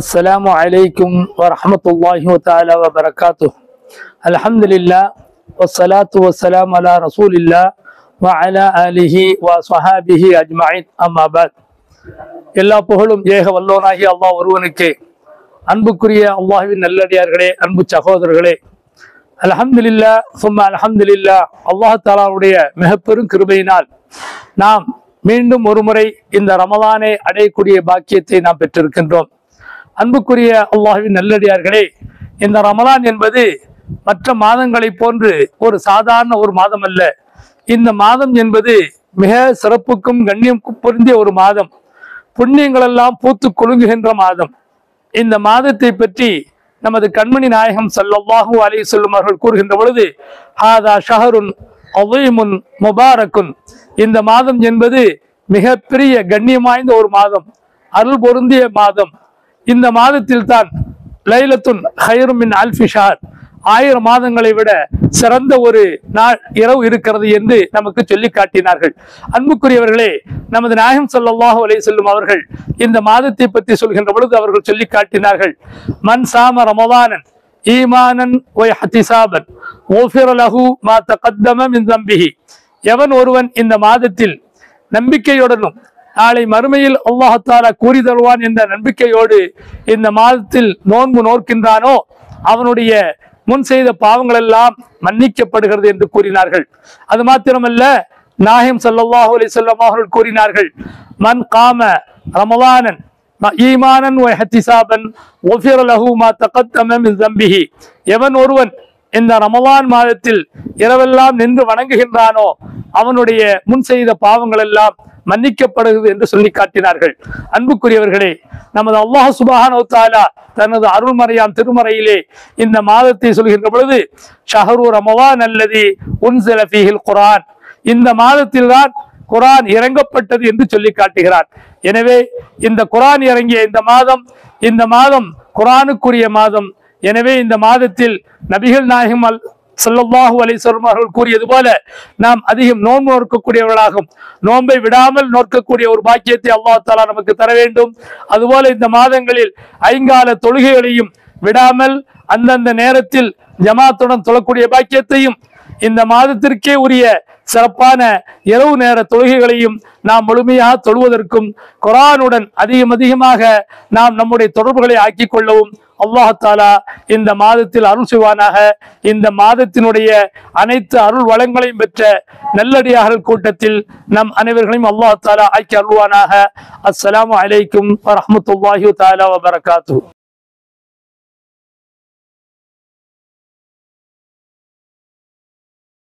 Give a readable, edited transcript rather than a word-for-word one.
السلام عليكم ورحمة الله تعالى وبركاته. الحمد لله والصلاة والسلام على رسول الله وعلى آله وصحابه أجمعين. أما بعد. எல்லா புகழும் ஏக வல்லோனாகிய அல்லாஹ் ஒருவனுக்கே. அன்புக்குரிய அல்லாஹ்வின் நல்லடியார்களே, அன்பு சகோதரர்களே, அல்ஹம்துலில்லாஹ் சும்ம அல்ஹம்துலில்லாஹ், அல்லாஹ் தஆலாவுடைய மிகப்பெரும் கிருபையினால் நாம் மீண்டும் ஒருமுறை இந்த ரமலானை அடையக்கூடிய பாக்கியத்தை நாம் பெற்றிருக்கின்றோம். அன்புக்குரிய அல்லாஹ்வின் நல்லடியார்களே, இந்த ரமலான் என்பது மற்ற மாதங்களை போன்று ஒரு சாதாரண ஒரு மாதம் அல்ல. இந்த மாதம் என்பது மிக சிறப்புக்கும் கண்ணியம் பொருந்திய ஒரு மாதம். புண்ணியங்கள் எல்லாம் பூத்து குலுங்குகின்ற மாதம். இந்த மாதத்தை பற்றி நமது கண்மணி நாயகம் ஸல்லல்லாஹு அலைஹி வஸல்லம் அவர்கள் கூறுகின்ற பொழுது, ஹாதா ஷஹருன் அஸீமுன் முபாரக்குன், இந்த மாதம் என்பது மிகப்பெரிய கண்ணியம் வாய்ந்த ஒரு மாதம், அருள் பொருந்திய மாதம். இந்த மாதத்தில் தான் லைலத்துன் ஹைரும் மின் அல்ஃபி ஷஹர், 1000 மாதங்களை விட சிறந்த ஒரு நாள் இரவு இருக்கிறது என்று நமக்கு சொல்லி காட்டினார்கள். அன்புக்குரியவர்களே, நமது நாயகம் ஸல்லல்லாஹு அலைஹி வஸல்லம் அவர்கள் இந்த மாதத்தை பற்றி சொல்கின்ற பொழுது அவர்கள் சொல்லி காட்டினார்கள், மன் சாம ரமலானன் ஈமானன் வ இஹ்திசாபன் குஃபிர லஹு மா தகத்தம மின் தம்பிஹி, எவன் ஒருவன் இந்த மாதத்தில் நம்பிக்கையுடனும் நாளை மறுமையில் அல்லாஹ் தஆலா கூறி தருவான் என்ற நம்பிக்கையோடு இந்த மாதத்தில் நோன்பு நோக்கின்றானோ அவனுடைய முன் செய்த பாவங்கள் எல்லாம் மன்னிக்கப்படுகிறது என்று கூறினார்கள். அது மாத்திரமல்ல, நாயகம் ஸல்லல்லாஹு அலைஹி வஸல்லம் அவர்கள் கூறினார்கள், மன் காம ரமலானன் ஈமானன் வ இஹ்திசாபன் குஃபிர லஹு மா தகத்தம மின் தம்பிஹி, எவன் ஒருவன் இந்த ரமலான் மாதத்தில் இரவெல்லாம் நின்று வணங்குகின்றானோ அவனுடைய முன் செய்த பாவங்கள் எல்லாம் மன்னிக்கப்படுகிறது என்று சொல்லி காட்டினார்கள். அன்புக்குரியவர்களே, நமது அல்லாஹ் சுப்ஹானஹு வ தஆலா தனது அருள்மறையாம் திருமறையிலே இந்த மாதத்தை சொல்கின்ற பொழுது, ஷஹரு ரமலான் அல்லதி உன்ஸில ஃபீஹில் குர்ஆன், இந்த மாதத்தில் தான் குர்ஆன் இறங்கப்பட்டது என்று சொல்லி காட்டுகிறார். எனவே இந்த குர்ஆன் இறங்கிய இந்த மாதம் குர்ஆனுக்குரிய மாதம். எனவே இந்த மாதத்தில் நபிகள் நாயகம் ஸல்லல்லாஹு அலைஹி வஸல்லம் அவர்கள் கூறியது போல நாம் அதிகம் நோன்பு நோக்கக்கூடியவர்களாகும். நோன்பை விடாமல் நோக்கக்கூடிய ஒரு பாக்கியத்தை அல்லாஹ் தஆலா நமக்கு தர வேண்டும். அதுபோல இந்த மாதங்களில் ஐங்கால தொழுகைகளையும் விடாமல் அந்தந்த நேரத்தில் ஜமாத்துடன் தொழக்கூடிய பாக்கியத்தையும், இந்த மாதத்திற்கே உரிய சிறப்பான இரவு நேர தொழுகைகளையும் நாம் முழுமையாக தொழுவதற்கும் குர்ஆனுடன் அதிகமாக நாம் நம்முடைய தொடர்புகளை ஆக்கிக் கொள்ளவும் அல்லாஹ் தஆலா இந்த மாதத்தில் அருள் செய்வானாக. இந்த மாதத்தினுடைய அனைத்து அருள் வளங்களையும் பெற்ற நல்லடியார்கள் கூட்டத்தில் நம் அனைவர்களையும் அல்லாஹ் தஆலா ஆக்கி அருள்வானாக. அஸ்ஸலாமு அலைக்கும் வரஹ்மத்துல்லாஹி தஆலா வபரகாத்துஹு.